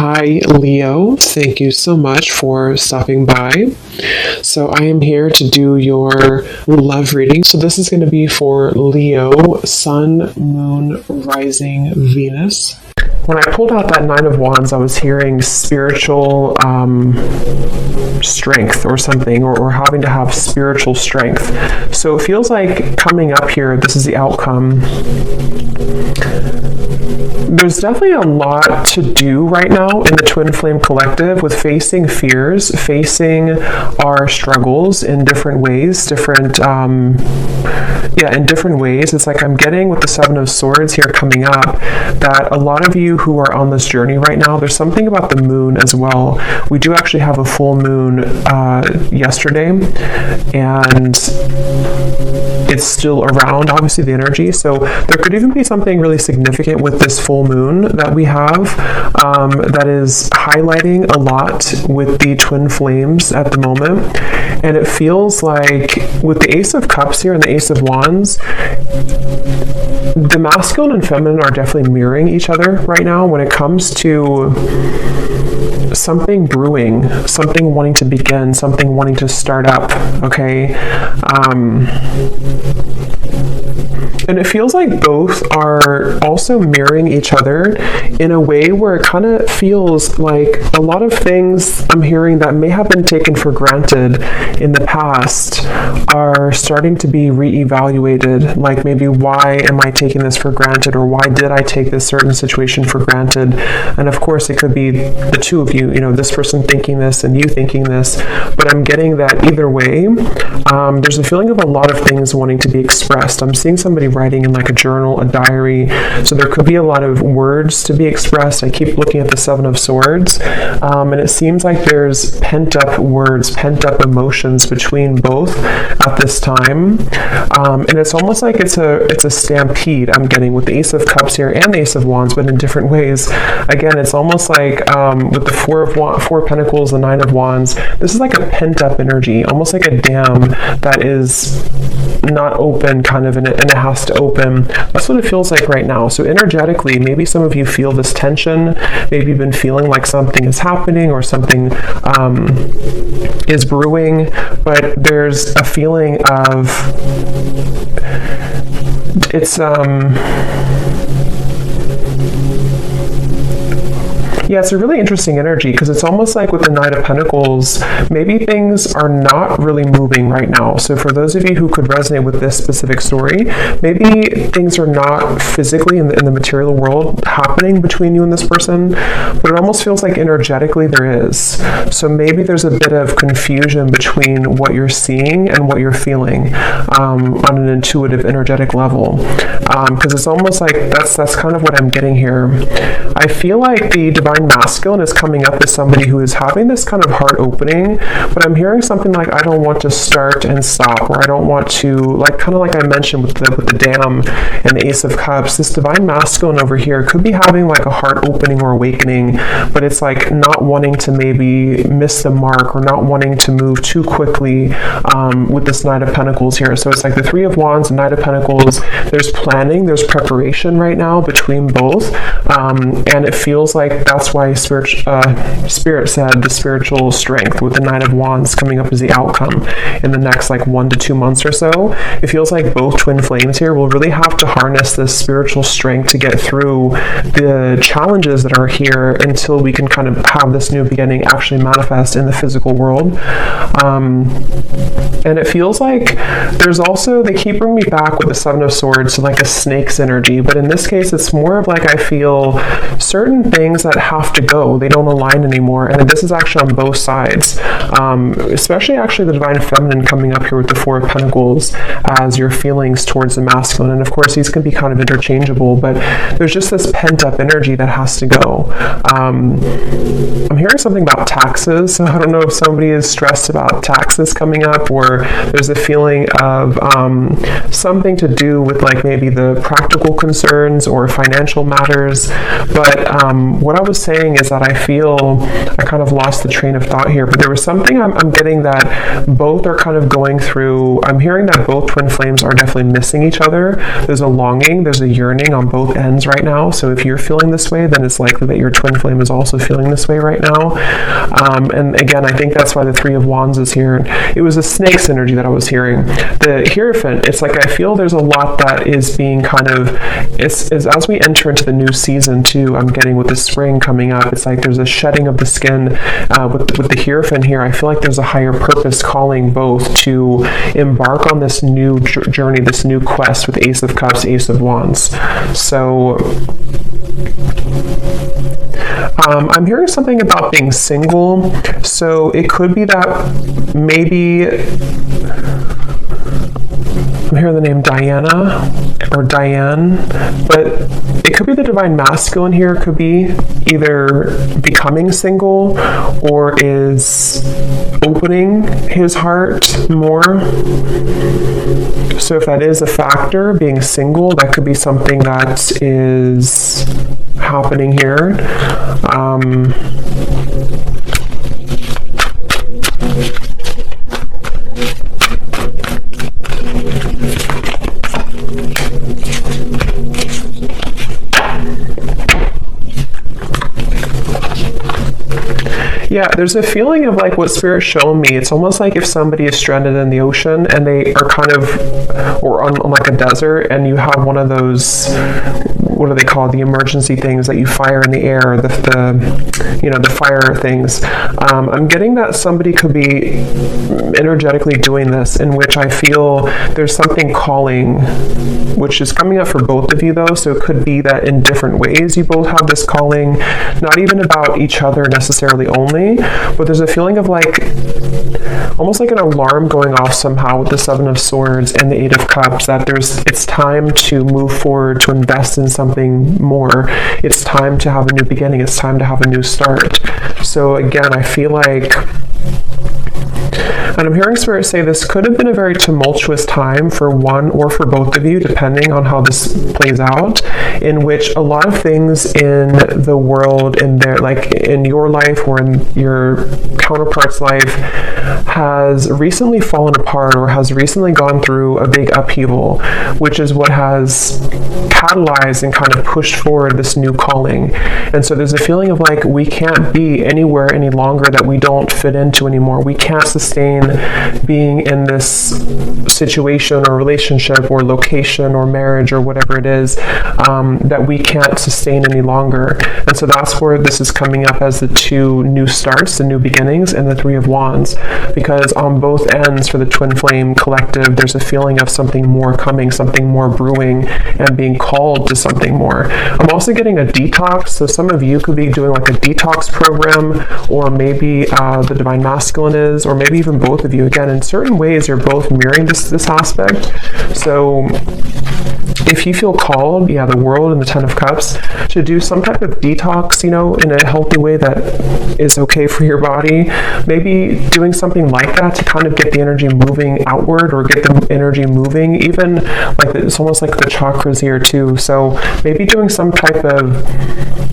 Hi, Leo. Thank you so much for stopping by. So, I am here to do your love reading. So, this is going to be for Leo, Sun, Moon, Rising, Venus. When I pulled out that Nine of Wands, I was hearing spiritual strength or something, or having to have spiritual strength. So, it feels like coming up here, this is the outcome. There's definitely a lot to do right now in the Twin Flame Collective with facing fears, facing our struggles in different ways, in different ways. It's like I'm getting with the Seven of Swords here coming up that a lot of you who are on this journey right now, there's something about the moon as well. We do actually have a full moon yesterday, and it's still around, obviously, the energy. So there could even be something really significant with this full moon that we have that is highlighting a lot with the twin flames at the moment. And it feels like with the Ace of Cups here and the Ace of Wands, the masculine and feminine are definitely mirroring each other right now when it comes to something brewing, something wanting to begin, something wanting to start up, okay? And it feels like both are also mirroring each other in a way where it kind of feels like a lot of things I'm hearing that may have been taken for granted in the past are starting to be reevaluated. Like maybe, why am I taking this for granted, or why did I take this certain situation for granted? And of course, it could be the two of you, this person thinking this and you thinking this, but I'm getting that either way, there's a feeling of a lot of things wanting to be expressed. I'm seeing somebody writing in like a journal, a diary, so there could be a lot of words to be expressed. I keep looking at the Seven of Swords, and it seems like there's pent-up words, pent-up emotions between both at this time, and it's almost like it's a stampede I'm getting with the Ace of Cups here and the Ace of Wands, but in different ways. Again, it's almost like with the Four of Pentacles, the Nine of Wands, this is like a pent-up energy, almost like a dam that is not open kind of, and it has to open. That's what it feels like right now. So energetically, maybe some of you feel this tension. Maybe you've been feeling like something is happening or something is brewing, but there's a feeling of it's a really interesting energy, because it's almost like with the Knight of Pentacles, maybe things are not really moving right now. So for those of you who could resonate with this specific story, maybe things are not physically in the material world happening between you and this person, but it almost feels like energetically there is. So maybe there's a bit of confusion between what you're seeing and what you're feeling on an intuitive, energetic level. Because it's almost like that's kind of what I'm getting here. I feel like the Divine Masculine is coming up as somebody who is having this kind of heart opening, but I'm hearing something like, I don't want to start and stop, or I don't want to, like, kind of like I mentioned with the Dam and the Ace of Cups, this Divine Masculine over here could be having like a heart opening or awakening, but it's like not wanting to maybe miss the mark, or not wanting to move too quickly with this Knight of Pentacles here. So it's like the Three of Wands and Knight of Pentacles, there's planning, there's preparation right now between both, and it feels like that's why Spirit said the spiritual strength with the Knight of Wands coming up as the outcome in the next like 1 to 2 months or so. It feels like both twin flames here will really have to harness this spiritual strength to get through the challenges that are here until we can kind of have this new beginning actually manifest in the physical world. And it feels like there's also, they keep bringing me back with the Seven of Swords to like a snake's energy, but in this case it's more of like I feel certain things that have to go, they don't align anymore, and this is actually on both sides, especially actually the Divine Feminine coming up here with the Four of Pentacles as your feelings towards the masculine, and of course these can be kind of interchangeable, but there's just this pent-up energy that has to go. I'm hearing something about taxes, so I don't know if somebody is stressed about taxes coming up, or there's a feeling of something to do with like maybe the practical concerns or financial matters, but what I was saying is that I feel I kind of lost the train of thought here, but there was something I'm getting that both are kind of going through. I'm hearing that both twin flames are definitely missing each other. There's a longing, there's a yearning on both ends right now. So if you're feeling this way, then it's likely that your twin flame is also feeling this way right now. And again, I think that's why the Three of Wands is here. It was a snake's energy that I was hearing. The Hierophant, it's like I feel there's a lot that is being kind of, it's as we enter into the new season too, I'm getting with the spring coming up, it's like there's a shedding of the skin. With the Hierophant here, I feel like there's a higher purpose calling both to embark on this new journey, this new quest with Ace of Cups, Ace of Wands. So I'm hearing something about being single. So it could be that maybe I'm hearing the name Diana or Diane, but it could be the divine masculine here. It could be either becoming single or is opening his heart more. So if that is a factor, being single, that could be something that is happening here. Yeah, there's a feeling of like what Spirit's showing me. It's almost like if somebody is stranded in the ocean and they are kind of, or on like a desert, and you have one of those, what do they call the emergency things that you fire in the air, the fire things. I'm getting that somebody could be energetically doing this, in which I feel there's something calling, which is coming up for both of you though. So it could be that in different ways you both have this calling, not even about each other necessarily only, but there's a feeling of like almost like an alarm going off somehow with the Seven of Swords and the Eight of Cups, that it's time to move forward, to invest in something more. It's time to have a new beginning. It's time to have a new start. So again, I feel like, and I'm hearing Spirit say this could have been a very tumultuous time for one or for both of you, depending on how this plays out, in which a lot of things in the world, in their, like in your life or in your counterpart's life, has recently fallen apart or has recently gone through a big upheaval, which is what has catalyzed and kind of pushed forward this new calling. And so there's a feeling of like we can't be anywhere any longer that we don't fit into anymore. We can't sustain being in this situation or relationship or location or marriage or whatever it is, that we can't sustain any longer. And so that's where this is coming up as the two new starts, the new beginnings, and the Three of Wands, because on both ends for the Twin Flame Collective, there's a feeling of something more coming, something more brewing, and being called to something more. I'm also getting a detox, so some of you could be doing like a detox program, or maybe the Divine Masculine is, or maybe even both of you. Again, in certain ways, you're both mirroring this aspect. So if you feel called, the World and the Ten of Cups, to do some type of detox, in a healthy way that is okay for your body, maybe doing something like that to kind of get the energy moving outward, or get the energy moving, even like it's almost like the chakras here too. So maybe doing some type of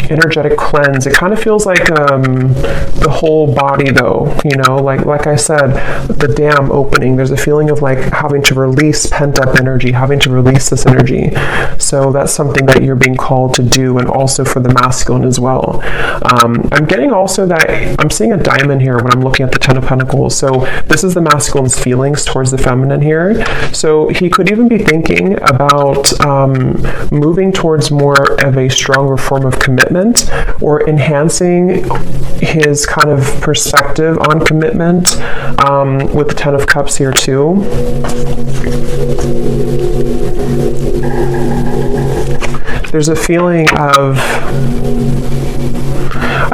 energetic cleanse. It kind of feels like the whole body though, like I said, the dam opening. There's a feeling of like having to release pent up energy, having to release this energy. So that's something that you're being called to do, and also for the masculine as well. I'm getting also that I'm seeing a diamond here when I'm looking at the Ten of Pentacles. So this is the masculine's feelings towards the feminine here. So he could even be thinking about moving towards more of a stronger form of commitment, or enhancing his kind of perspective on commitment with the Ten of Cups here too. There's a feeling of,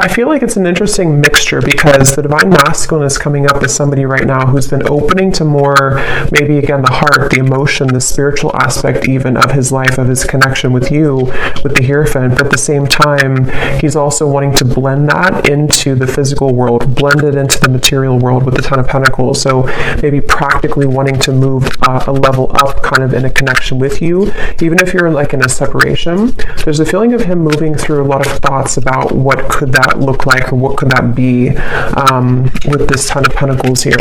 I feel like it's an interesting mixture because the divine masculine is coming up as somebody right now who's been opening to more, maybe again, the heart, the emotion, the spiritual aspect even of his life, of his connection with you, with the Hierophant. But at the same time, he's also wanting to blend that into the physical world, blend it into the material world with the Ten of Pentacles. So maybe practically wanting to move a level up kind of in a connection with you, even if you're like in a separation. There's a feeling of him moving through a lot of thoughts about what could that look like or what could that be with this Ten of Pentacles here.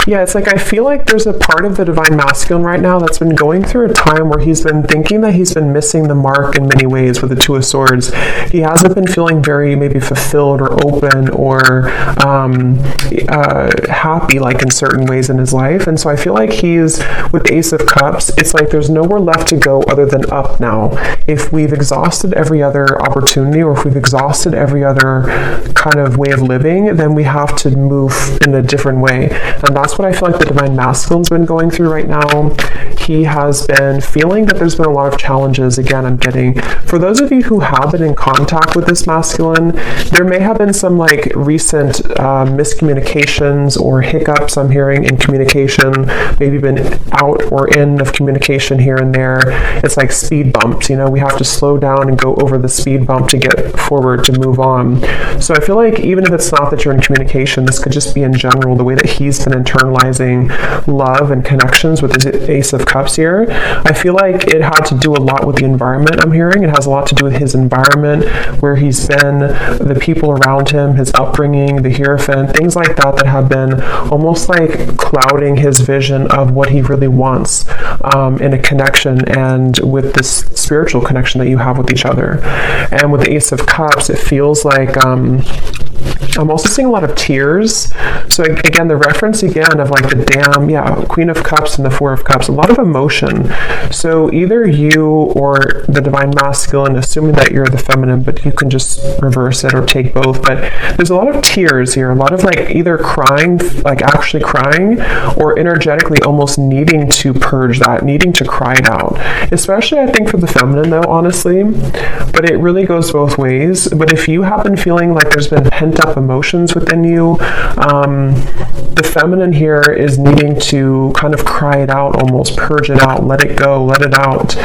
Yeah, it's like I feel like there's a part of the divine masculine right now that's been going through a time where he's been thinking that he's been missing the mark in many ways with the Two of Swords. He hasn't been feeling very maybe fulfilled or open or happy like in certain ways in his life. And so I feel like he's with the Ace of Cups, it's like there's nowhere left to go other than up now. If we've exhausted every other opportunity or if we've exhausted every other kind of way of living, then we have to move in a different way. And that's what I feel like the divine masculine's been going through right now. He has been feeling that there's been a lot of challenges. Again, I'm getting, for those of you who have been in contact with this masculine, there may have been some like recent miscommunications or hiccups I'm hearing in communication, maybe been out or in of communication here and there. It's like speed bumps, you know, we have to slow down and go over the speed bump to get forward, to move on. So I feel like even if it's not that you're in communication, this could just be in general, the way that he's been internalizing love and connections with his Ace of Cups here. I feel like it had to do a lot with the environment I'm hearing. It has a lot to do with his environment, where he's been, the people around him, his upbringing, the Hierophant, things like that that have been almost like clouding his vision of what he really wants in a connection and with this spiritual connection that you have with each other. And with the Ace of Cups, it feels like I'm also seeing a lot of tears. So again, the reference again of like the Dam, yeah, Queen of Cups and the Four of Cups, a lot of emotion. So either you or the divine masculine, assuming that you're the feminine, but you can just reverse it or take both. But there's a lot of tears here, a lot of like either crying, like actually crying, or energetically almost needing to purge that, needing to cry it out. Especially I think for the feminine though, honestly, but it really goes both ways. But if you have been feeling like there's been pent-up emotions within you, the feminine here is needing to kind of cry it out, almost purge it out, let it go, let it out,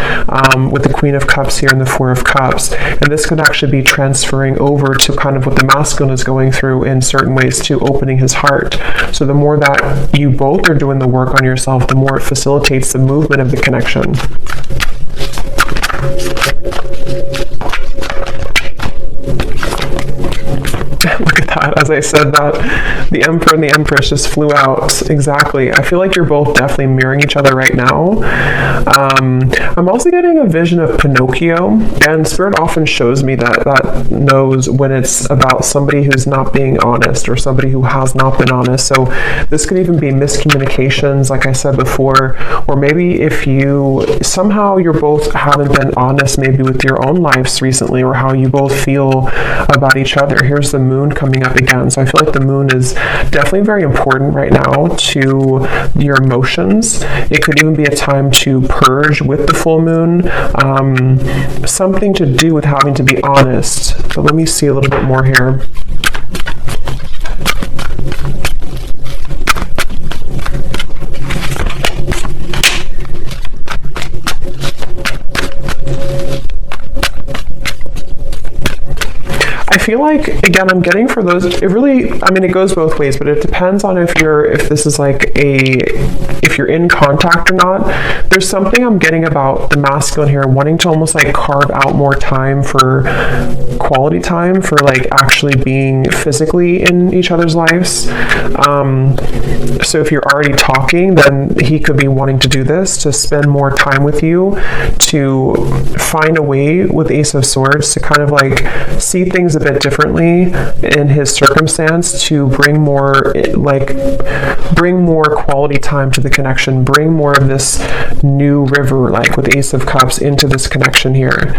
with the Queen of Cups here and the Four of Cups. And this could actually be transferring over to kind of what the masculine is going through in certain ways to opening his heart. So the more that you both are doing the work on yourself, the more it facilitates the movement of the connection. Look at that. As I said that, the Emperor and the Empress just flew out. Exactly. I feel like you're both definitely mirroring each other right now. I'm also getting a vision of Pinocchio, and Spirit often shows me that knows when it's about somebody who's not being honest or somebody who has not been honest. So this could even be miscommunications, like I said before, or maybe if you somehow you're both haven't been honest maybe with your own lives recently, or how you both feel about each other. Here's the moon coming up again. So I feel like the moon is definitely very important right now to your emotions. It could even be a time to purge with the full moon, something to do with having to be honest. But let me see a little bit more here. I feel like, again, I'm getting for those, it really, I mean, it goes both ways, but it depends on if this is like if you're in contact or not. There's something I'm getting about the masculine here, wanting to almost like carve out more time for quality time, for like actually being physically in each other's lives. So if you're already talking, then he could be wanting to do this, to spend more time with you, to find a way with Ace of Swords to kind of like see things a bit differently in his circumstance, to bring more quality time to the connection, bring more of this new river, like with Ace of Cups, into this connection here.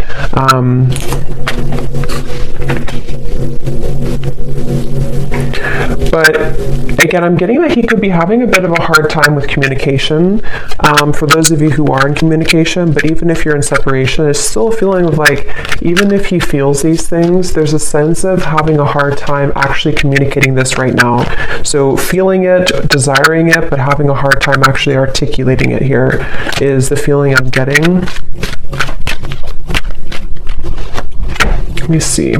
But again, I'm getting that he could be having a bit of a hard time with communication. For those of you who are in communication, but even if you're in separation, it's still a feeling of like, even if he feels these things, there's a sense of having a hard time actually communicating this right now. So feeling it, desiring it, but having a hard time actually articulating it here is the feeling I'm getting. Let me see.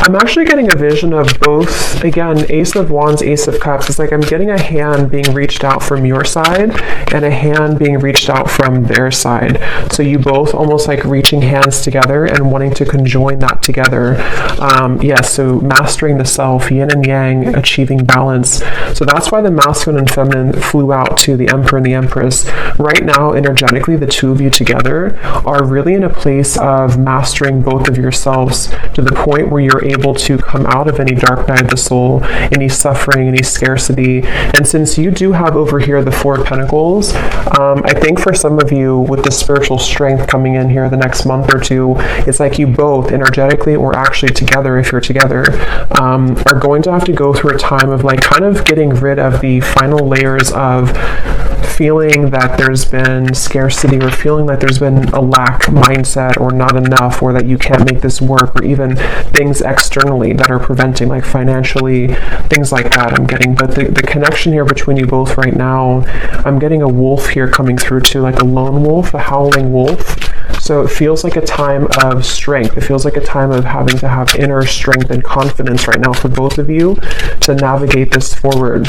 I'm actually getting a vision of both, again, Ace of Wands, Ace of Cups. It's like I'm getting a hand being reached out from your side and a hand being reached out from their side. So you both almost like reaching hands together and wanting to conjoin that together. So mastering the self, yin and yang, achieving balance. So that's why the masculine and feminine flew out to the Emperor and the Empress. Right now, energetically, the two of you together are really in a place of mastering both of yourselves to the point where you're able to come out of any dark night of the soul, any suffering, any scarcity. And since you do have over here the Four of Pentacles, I think for some of you with the spiritual strength coming in here the next month or two, it's like you both energetically or actually together, if you're together, are going to have to go through a time of like kind of getting rid of the final layers of feeling that there's been scarcity or feeling like there's been a lack mindset or not enough or that you can't make this work, or even things externally that are preventing, like financially, things like that I'm getting. But the connection here between you both right now, I'm getting a wolf here coming through too, like a lone wolf, a howling wolf. So it feels like a time of strength. It feels like a time of having to have inner strength and confidence right now for both of you to navigate this forward.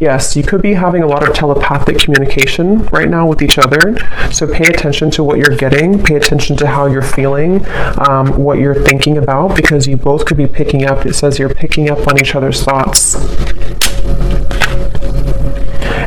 Yes, you could be having a lot of telepathic communication right now with each other. So pay attention to what you're getting. Pay attention to how you're feeling, what you're thinking about, because you both could be picking up. It says you're picking up on each other's thoughts.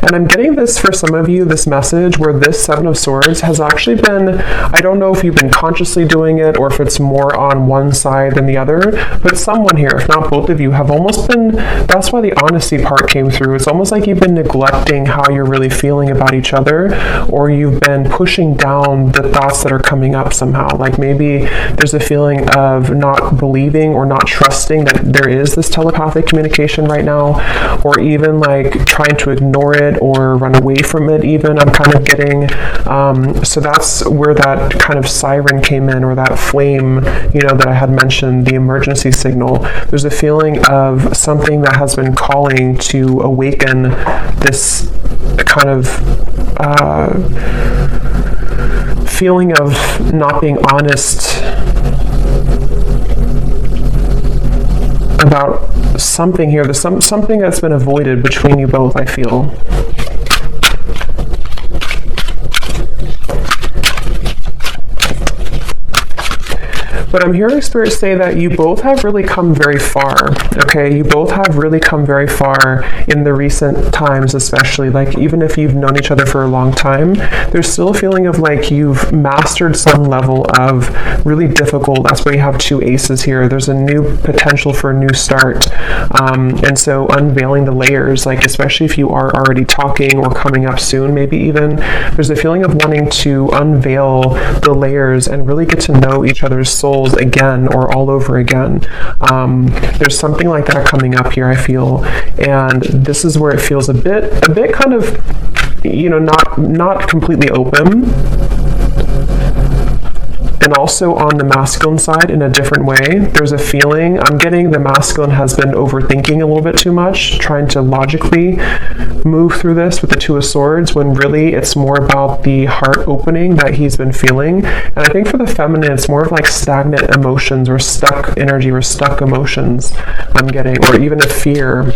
And I'm getting this for some of you, this message where this Seven of Swords has actually been, I don't know if you've been consciously doing it or if it's more on one side than the other, but someone here, if not both of you, have almost been, that's why the honesty part came through. It's almost like you've been neglecting how you're really feeling about each other, or you've been pushing down the thoughts that are coming up somehow. Like maybe there's a feeling of not believing or not trusting that there is this telepathic communication right now, or even like trying to ignore it or run away from it even, I'm kind of getting. So that's where that kind of siren came in, or that flame, that I had mentioned, the emergency signal. There's a feeling of something that has been calling to awaken this kind of feeling of not being honest about something here. There's something that's been avoided between you both, I feel. But I'm hearing Spirit say that you both have really come very far, okay? You both have really come very far in the recent times, especially. Like, even if you've known each other for a long time, there's still a feeling of like you've mastered some level of really difficult, that's why you have two aces here. There's a new potential for a new start. And so unveiling the layers, like especially if you are already talking or coming up soon, maybe even, there's a feeling of wanting to unveil the layers and really get to know each other's souls again, or all over again. There's something like that coming up here, I feel, and this is where it feels a bit kind of, not completely open, and also on the masculine side in a different way. There's a feeling, I'm getting the masculine has been overthinking a little bit too much, trying to logically move through this with the Two of Swords, when really it's more about the heart opening that he's been feeling. And I think for the feminine, it's more of like stagnant emotions or stuck energy or stuck emotions I'm getting, or even a fear.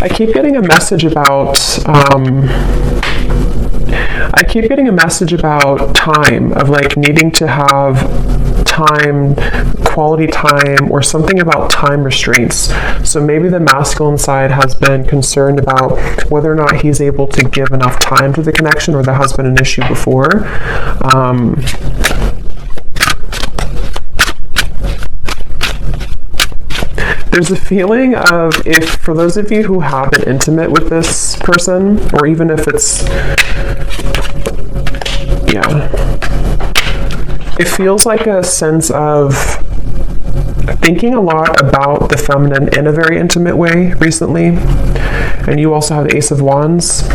I keep getting a message about time, of like needing to have time, quality time, or something about time restraints. So maybe the masculine side has been concerned about whether or not he's able to give enough time to the connection, or that has been an issue before. There's a feeling of, if for those of you who have been intimate with this person, or even if it's, it feels like a sense of thinking a lot about the feminine in a very intimate way recently. And you also have the Ace of Wands.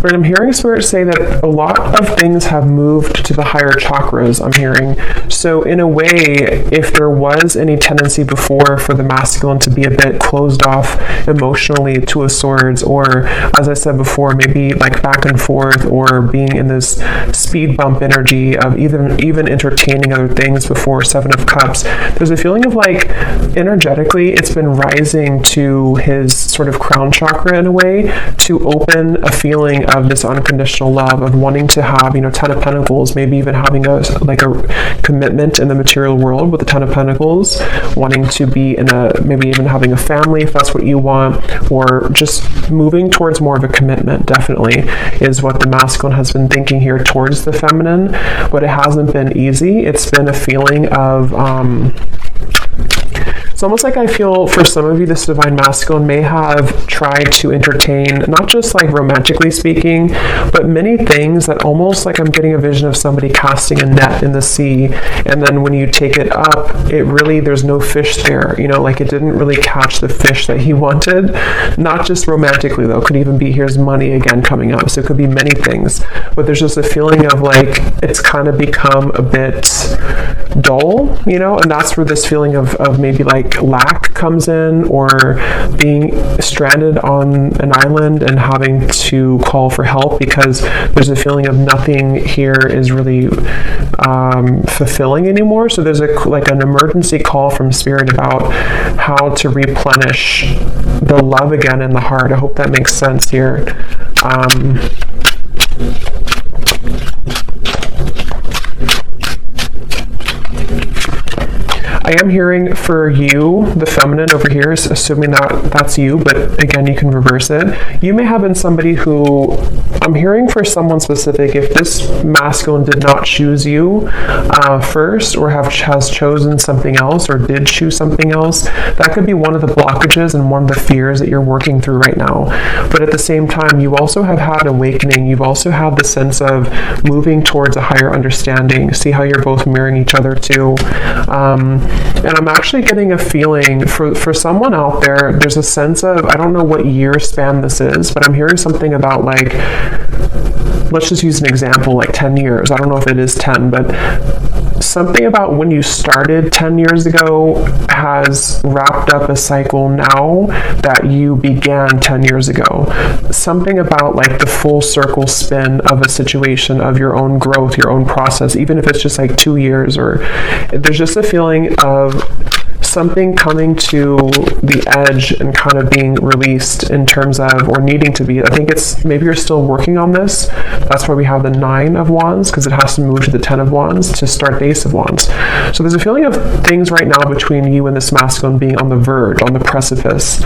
But I'm hearing Spirit say that a lot of things have moved to the higher chakras, I'm hearing. So in a way, if there was any tendency before for the masculine to be a bit closed off emotionally, Two of Swords, or as I said before, maybe like back and forth, or being in this speed bump energy of even entertaining other things before, Seven of Cups, there's a feeling of like energetically it's been rising to his sort of crown chakra in a way to open a feeling of this unconditional love, of wanting to have, Ten of Pentacles, maybe even having a commitment in the material world with the Ten of Pentacles, wanting to be in maybe even having a family if that's what you want, or just moving towards more of a commitment, definitely, is what the masculine has been thinking here towards the feminine. But it hasn't been easy. It's been a feeling of, it's almost like I feel for some of you, this divine masculine may have tried to entertain, not just like romantically speaking, but many things that almost like I'm getting a vision of somebody casting a net in the sea, and then when you take it up, it really, there's no fish there, like it didn't really catch the fish that he wanted. Not just romantically though, could even be, here's money again coming up, so it could be many things, but there's just a feeling of like it's kind of become a bit dull, and that's where this feeling of maybe like lack comes in, or being stranded on an island and having to call for help because there's a feeling of nothing here is really fulfilling anymore. So there's an emergency call from Spirit about how to replenish the love again in the heart. I hope that makes sense here. I am hearing for you, the feminine over here, assuming that's you, but again, you can reverse it. You may have been somebody who, I'm hearing for someone specific, if this masculine did not choose you first, or has chosen something else, or did choose something else, that could be one of the blockages and one of the fears that you're working through right now. But at the same time, you also have had awakening. You've also had the sense of moving towards a higher understanding. See how you're both mirroring each other too. And I'm actually getting a feeling for someone out there, there's a sense of, I don't know what year span this is, but I'm hearing something about like, let's just use an example, like 10 years. I don't know if it is 10, but something about when you started 10 years ago has wrapped up a cycle now that you began 10 years ago. Something about like the full circle spin of a situation, of your own growth, your own process, even if it's just like 2 years, or there's just a feeling of something coming to the edge and kind of being released in terms of, or needing to be. I think it's, maybe you're still working on this. That's why we have the 9 of Wands, because it has to move to the 10 of Wands to start the Ace of Wands. So there's a feeling of things right now between you and this masculine being on the verge, on the precipice.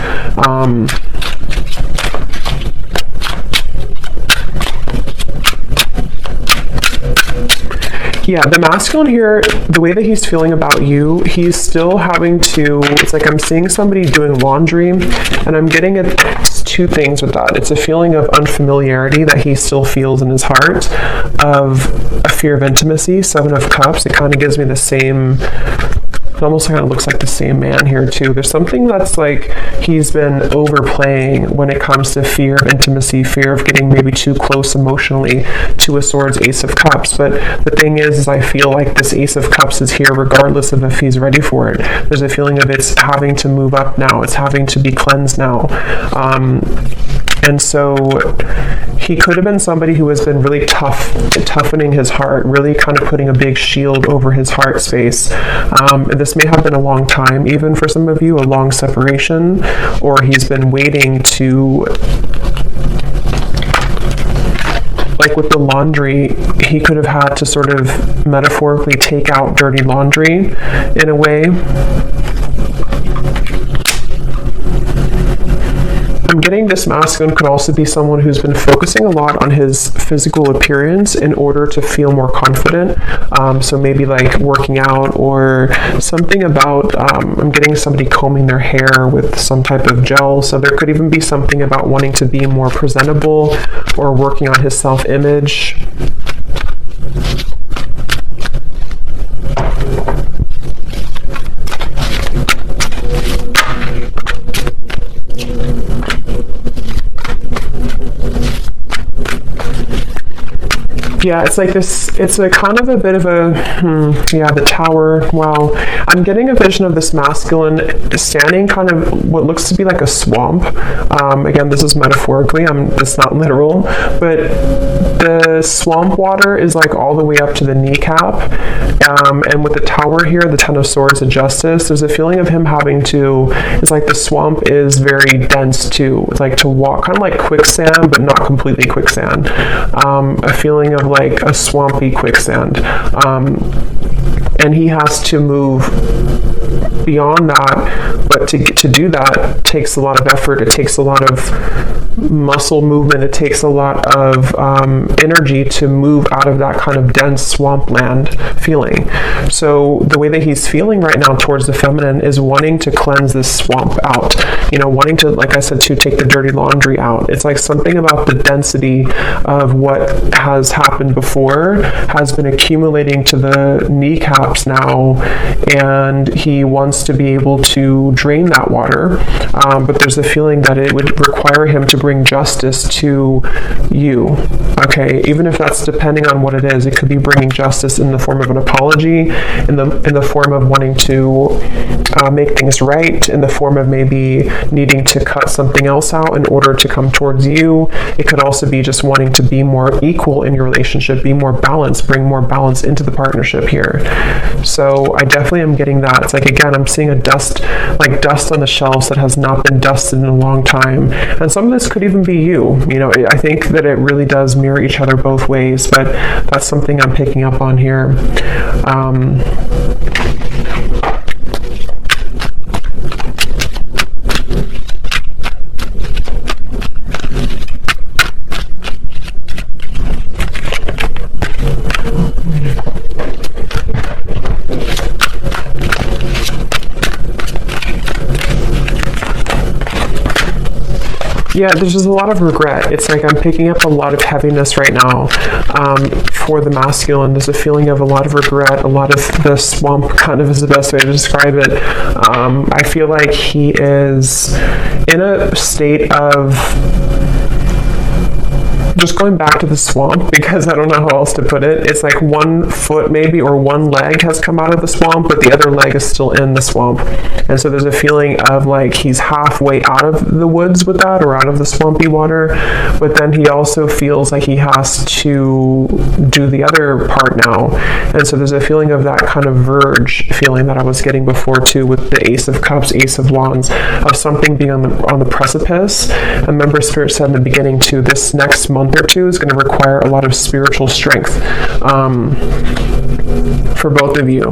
Yeah, the masculine here, the way that he's feeling about you, he's still having to, it's like I'm seeing somebody doing laundry, and I'm getting two things with that. It's a feeling of unfamiliarity that he still feels in his heart, of a fear of intimacy, 7 of Cups. It kind of gives me the same, it almost kind of looks like the same man here too. There's something that's like he's been overplaying when it comes to fear of intimacy, fear of getting maybe too close emotionally. 2 of Swords, Ace of Cups. But the thing is I feel like this Ace of Cups is here regardless of if he's ready for it. There's a feeling of it's having to move up now. It's having to be cleansed now. And so he could have been somebody who has been really toughening his heart, really kind of putting a big shield over his heart space. This may have been a long time, even for some of you, a long separation, or he's been waiting to, like with the laundry, he could have had to sort of metaphorically take out dirty laundry in a way. I'm getting this masculine could also be someone who's been focusing a lot on his physical appearance in order to feel more confident. So maybe like working out or something about, I'm getting somebody combing their hair with some type of gel. So there could even be something about wanting to be more presentable or working on his self-image. Yeah, it's like this, it's a kind of a bit of a, yeah, the Tower. Wow. I'm getting a vision of this masculine standing kind of what looks to be like a swamp. Again, this is metaphorically, it's not literal, but the swamp water is like all the way up to the kneecap. And with the Tower here, the Ten of Swords and Justice, there's a feeling of him having to, it's like the swamp is very dense too. It's like to walk, kind of like quicksand, but not completely quicksand. A feeling of like a swampy quicksand. And he has to move beyond that, but to do that takes a lot of effort. It takes a lot of muscle movement. It takes a lot of energy to move out of that kind of dense swampland feeling. So the way that he's feeling right now towards the feminine is wanting to cleanse this swamp out, wanting to, like I said, to take the dirty laundry out. It's like something about the density of what has happened before has been accumulating to the kneecaps now, and he wants to be able to drain that water, but there's a feeling that it would require him to bring justice to you. Okay, even if that's depending on what it is, it could be bringing justice in the form of an apology, in the form of wanting to make things right, in the form of maybe needing to cut something else out in order to come towards you. It could also be just wanting to be more equal in your relationship, be more balanced, bring more balance into the partnership here. So I definitely am getting that. It's like, again, I'm seeing dust on the shelves that has not been dusted in a long time. And some of this could even be you. I think that it really does mirror each other both ways, but that's something I'm picking up on here. Yeah, there's just a lot of regret. It's like I'm picking up a lot of heaviness right now for the masculine. There's a feeling of a lot of regret, a lot of the swamp kind of is the best way to describe it. I feel like he is in a state of just going back to the swamp, because I don't know how else to put it. It's like one foot maybe or one leg has come out of the swamp, but the other leg is still in the swamp. And so there's a feeling of like he's halfway out of the woods with that, or out of the swampy water, but then he also feels like he has to do the other part now. And so there's a feeling of that kind of verge feeling that I was getting before too, with the Ace of Cups, Ace of Wands, of something being on the precipice. And remember, Spirit said in the beginning too, this next month or two is going to require a lot of spiritual strength for both of you.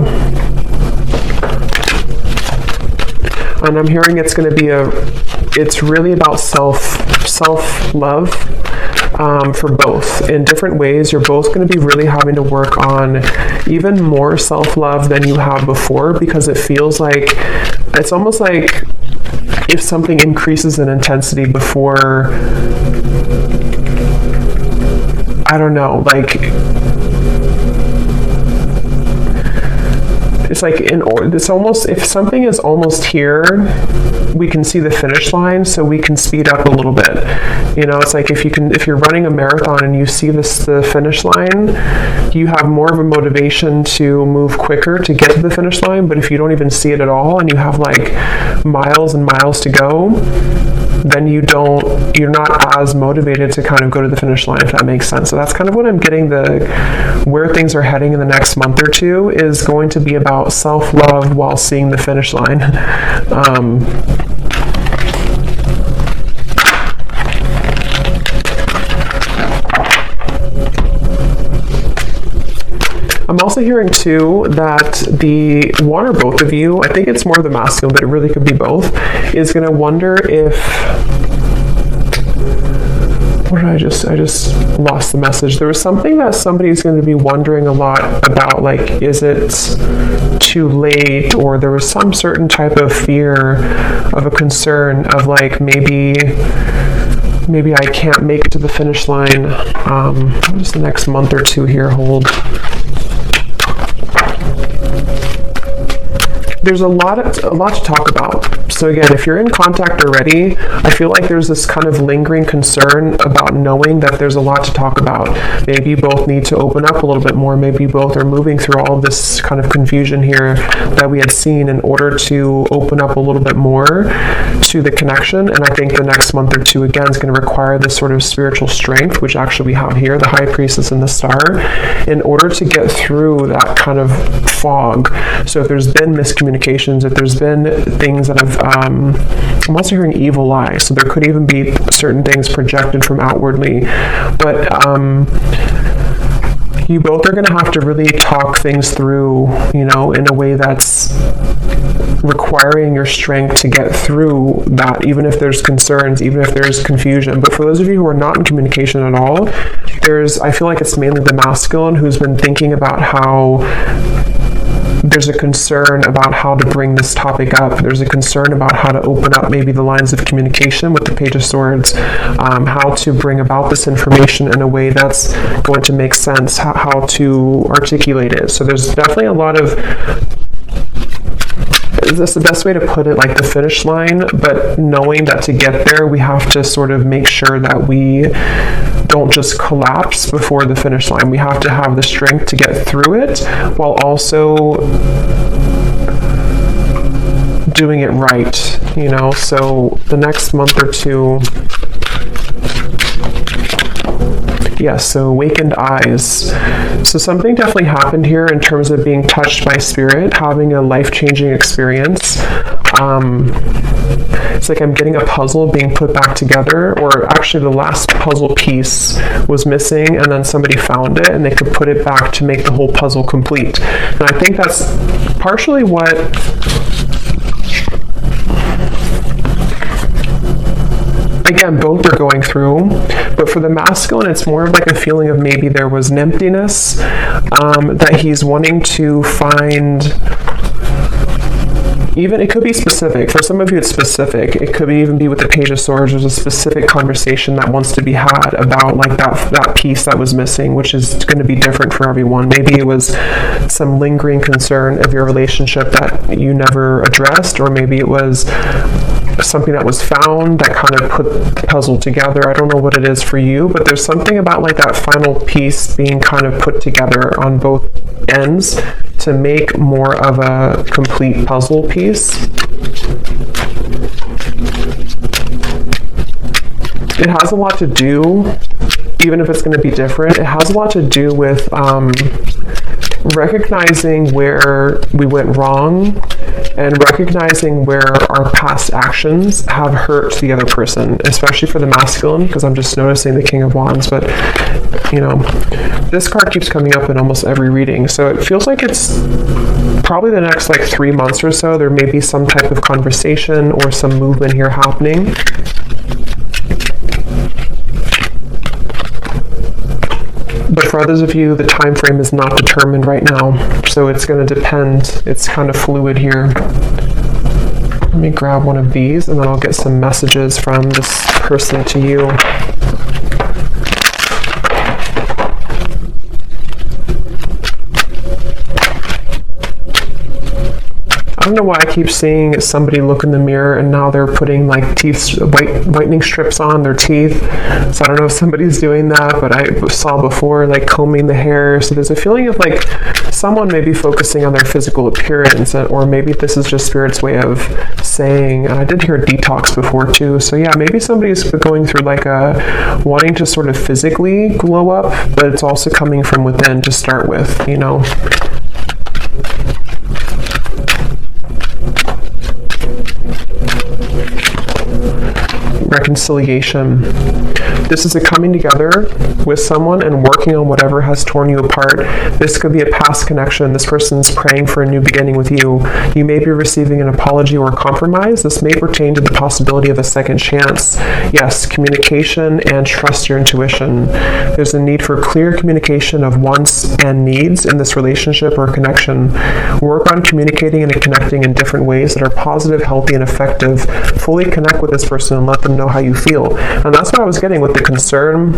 And I'm hearing it's going to be it's really about self-love for both in different ways. You're both going to be really having to work on even more self-love than you have before, because it feels like, it's almost like if something increases in intensity before, I don't know, like, it's like it's almost, if something is almost here, we can see the finish line, so we can speed up a little bit. It's like if you're running a marathon and you see the finish line, you have more of a motivation to move quicker to get to the finish line. But if you don't even see it at all and you have like miles and miles to go, then you're not as motivated to kind of go to the finish line, if that makes sense. So that's kind of what I'm getting, where things are heading in the next month or two is going to be about self-love while seeing the finish line. I'm also hearing too that one or both of you, I think it's more the masculine, but it really could be both, is going to wonder if what did I just lost the message. There was something that somebody's going to be wondering a lot about, like, is it too late? Or there was some certain type of fear, of a concern of like, maybe I can't make it to the finish line. What does the next month or two here hold? There's a lot to talk about. So again, if you're in contact already, I feel like there's this kind of lingering concern about knowing that there's a lot to talk about. Maybe you both need to open up a little bit more. Maybe you both are moving through all of this kind of confusion here that we had seen in order to open up a little bit more to the connection. And I think the next month or two, again, is going to require this sort of spiritual strength, which actually we have here, the High Priestess and the Star, in order to get through that kind of fog. So if there's been miscommunications, if there's been things that have, I'm also hearing evil eye, so there could even be certain things projected from outwardly, but you both are going to have to really talk things through, in a way that's requiring your strength to get through that, even if there's concerns, even if there's confusion. But for those of you who are not in communication at all, I feel like it's mainly the masculine who's been thinking about how there's a concern about how to bring this topic up. There's a concern about how to open up maybe the lines of communication with the Page of Swords, how to bring about this information in a way that's going to make sense, how to articulate it. So there's definitely a lot of, is this the best way to put it, like the finish line, but knowing that to get there, we have to sort of make sure that we don't just collapse before the finish line. We have to have the strength to get through it while also doing it right, So the next month or two, yes, so awakened eyes. So something definitely happened here in terms of being touched by spirit, having a life-changing experience. It's like I'm getting a puzzle being put back together, or actually the last puzzle piece was missing and then somebody found it and they could put it back to make the whole puzzle complete. And I think that's partially what again, both are going through, but for the masculine, it's more of like a feeling of maybe there was an emptiness that he's wanting to find. Even, it could be specific. For some of you, it's specific. It could even be with the Page of Swords. There's a specific conversation that wants to be had about like that piece that was missing, which is going to be different for everyone. Maybe it was some lingering concern of your relationship that you never addressed, or maybe it was something that was found that kind of put the puzzle together. I don't know what it is for you, but there's something about like that final piece being kind of put together on both ends to make more of a complete puzzle piece. It has a lot to do, even if it's going to be different, it has a lot to do with recognizing where we went wrong and recognizing where our past actions have hurt the other person, especially for the masculine, because I'm just noticing the King of Wands. But this card keeps coming up in almost every reading, so it feels like it's probably the next like 3 months or so there may be some type of conversation or some movement here happening. But for others of you, the time frame is not determined right now, so it's going to depend. It's kind of fluid here. Let me grab one of these, and then I'll get some messages from this person to you. I don't know why I keep seeing somebody look in the mirror and now they're putting like whitening strips on their teeth. So I don't know if somebody's doing that, but I saw before like combing the hair. So there's a feeling of like someone may be focusing on their physical appearance, or maybe this is just Spirit's way of saying, and I did hear detox before too. So yeah, maybe somebody's going through like a wanting to sort of physically glow up, but it's also coming from within to start with, reconciliation. This is a coming together with someone and working on whatever has torn you apart. This could be a past connection. This person's praying for a new beginning with you. You may be receiving an apology or a compromise. This may pertain to the possibility of a second chance. Yes, communication and trust your intuition. There's a need for clear communication of wants and needs in this relationship or connection. Work on communicating and connecting in different ways that are positive, healthy, and effective. Fully connect with this person and let them know how you feel. And that's what I was getting with the concern.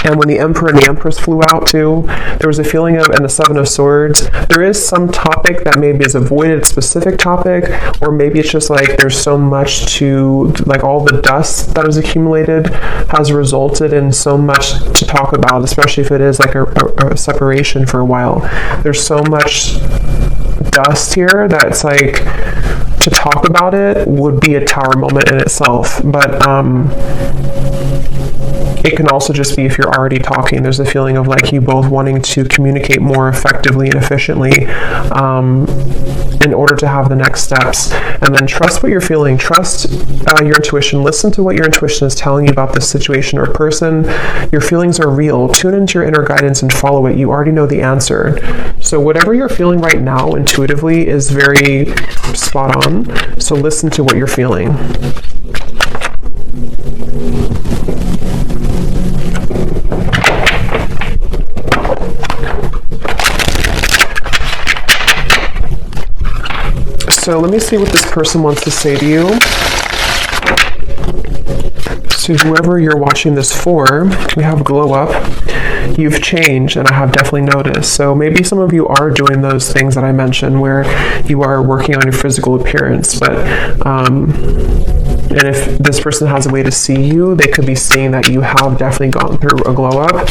And when the Emperor and the Empress flew out too, there was a feeling of, and the Seven of Swords, there is some topic that maybe is avoided, specific topic, or maybe it's just like there's so much to, like all the dust that has accumulated has resulted in so much to talk about, especially if it is like a separation for a while. There's so much dust here that it's like, to talk about it would be a tower moment in itself, but it can also just be if you're already talking. There's a feeling of like you both wanting to communicate more effectively and efficiently in order to have the next steps. And then trust what you're feeling. Trust your intuition. Listen to what your intuition is telling you about this situation or person. Your feelings are real. Tune into your inner guidance and follow it. You already know the answer. So whatever you're feeling right now intuitively is very spot on. So listen to what you're feeling. So let me see what this person wants to say to you. So whoever you're watching this for, we have glow up. You've changed, and I have definitely noticed. So maybe some of you are doing those things that I mentioned where you are working on your physical appearance, but and if this person has a way to see you, they could be seeing that you have definitely gone through a glow up.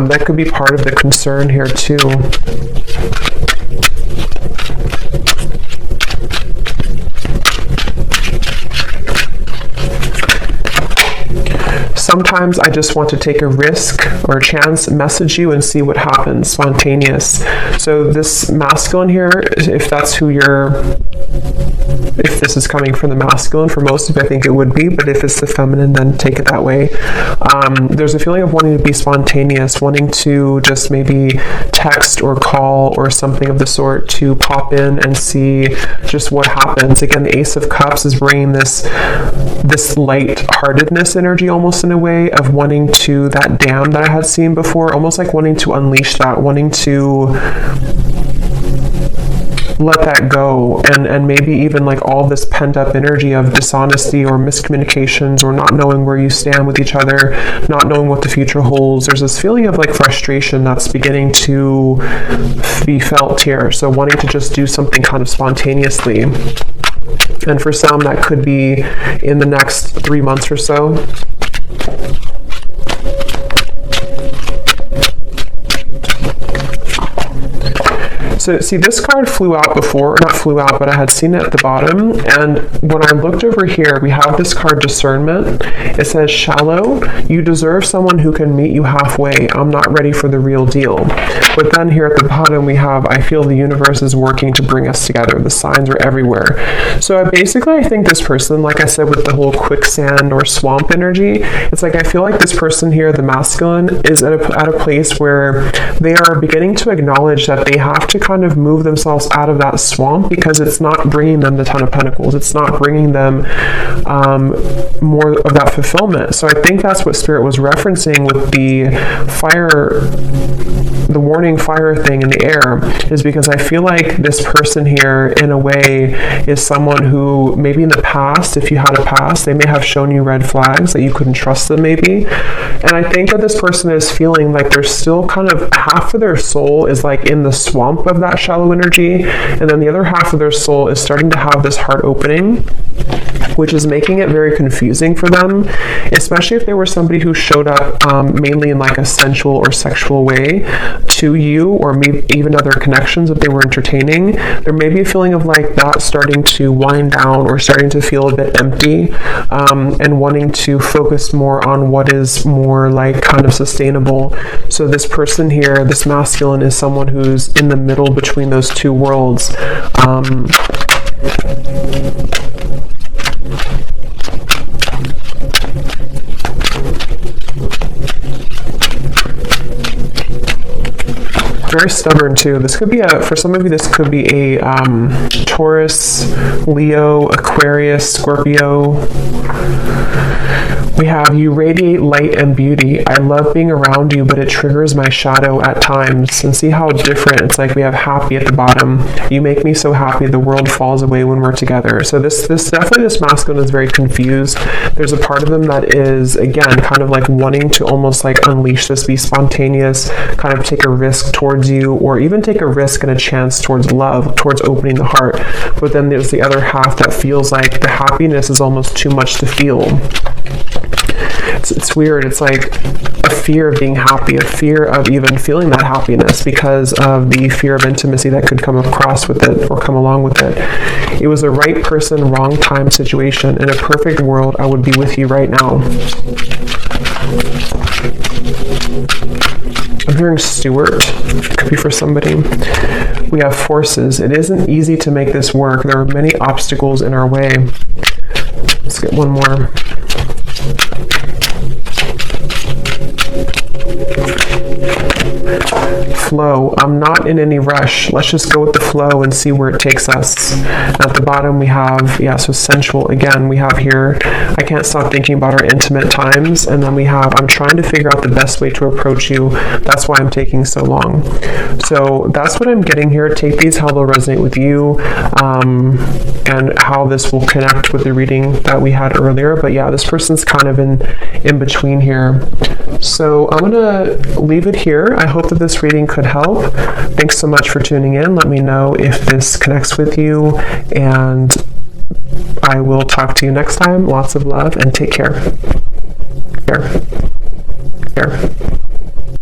That could be part of the concern here too. Sometimes I just want to take a risk or a chance, message you and see what happens, spontaneous. So this masculine here, if that's who if this is coming from the masculine, for most of you I think it would be, but if it's the feminine, then take it that way. There's a feeling of wanting to be spontaneous, wanting to just maybe text or call or something of the sort to pop in and see just what happens. Again, the Ace of Cups is bringing this light-heartedness energy almost in a way of wanting to, that dam that I had seen before, almost like wanting to unleash that, wanting to let that go, and maybe even like all this pent-up energy of dishonesty or miscommunications or not knowing where you stand with each other, not knowing what the future holds. There's this feeling of like frustration that's beginning to be felt here. So wanting to just do something kind of spontaneously. And for some, that could be in the next 3 months or so. So see, this card flew out before, not flew out, but I had seen it at the bottom. And when I looked over here, we have this card Discernment. It says, shallow, you deserve someone who can meet you halfway. I'm not ready for the real deal. But then here at the bottom, we have, I feel the universe is working to bring us together. The signs are everywhere. So I think this person, like I said, with the whole quicksand or swamp energy, it's like I feel like this person here, the masculine, is at a place where they are beginning to acknowledge that they have to kind of move themselves out of that swamp because it's not bringing them the Ten of Pentacles. It's not bringing them more of that fulfillment. So I think that's what Spirit was referencing with the fire, the warning fire thing in the air, is because I feel like this person here in a way is someone who maybe in the past, if you had a past, they may have shown you red flags that you couldn't trust them maybe. And I think that this person is feeling like there's still kind of half of their soul is like in the swamp of that shallow energy, and then the other half of their soul is starting to have this heart opening, which is making it very confusing for them, especially if they were somebody who showed up mainly in like a sensual or sexual way to you, or maybe even other connections that they were entertaining. There may be a feeling of like that starting to wind down or starting to feel a bit empty, and wanting to focus more on what is more like kind of sustainable. So this person here, this masculine, is someone who's in the middle between those two worlds. very stubborn too. This could be for some of you, this could be a Taurus, Leo, Aquarius, Scorpio. We have, you radiate light and beauty. I love being around you, but it triggers my shadow at times. And see how different, it's like we have happy at the bottom. You make me so happy, the world falls away when we're together. So this definitely, this masculine is very confused. There's a part of them that is, again, kind of like wanting to almost like unleash this, be spontaneous, kind of take a risk towards you, or even take a risk and a chance towards love, towards opening the heart. But then there's the other half that feels like the happiness is almost too much to feel. It's weird. It's like a fear of being happy, a fear of even feeling that happiness because of the fear of intimacy that could come across with it or come along with it. It was a right person, wrong time situation. In a perfect world, I would be with you right now. I'm hearing Stewart. Could be for somebody. We have forces. It isn't easy to make this work. There are many obstacles in our way. Let's get one more. Flow. I'm not in any rush. Let's just go with the flow and see where it takes us. At the bottom we have, so sensual. Again, we have here, I can't stop thinking about our intimate times. And then we have, I'm trying to figure out the best way to approach you. That's why I'm taking so long. So that's what I'm getting here. Take these how they'll resonate with you, and how this will connect with the reading that we had earlier. But yeah, this person's kind of in between here. So I'm going to leave it here. I hope that this reading could help. Thanks so much for tuning in. Let me know if this connects with you, and I will talk to you next time. Lots of love and take care. Care.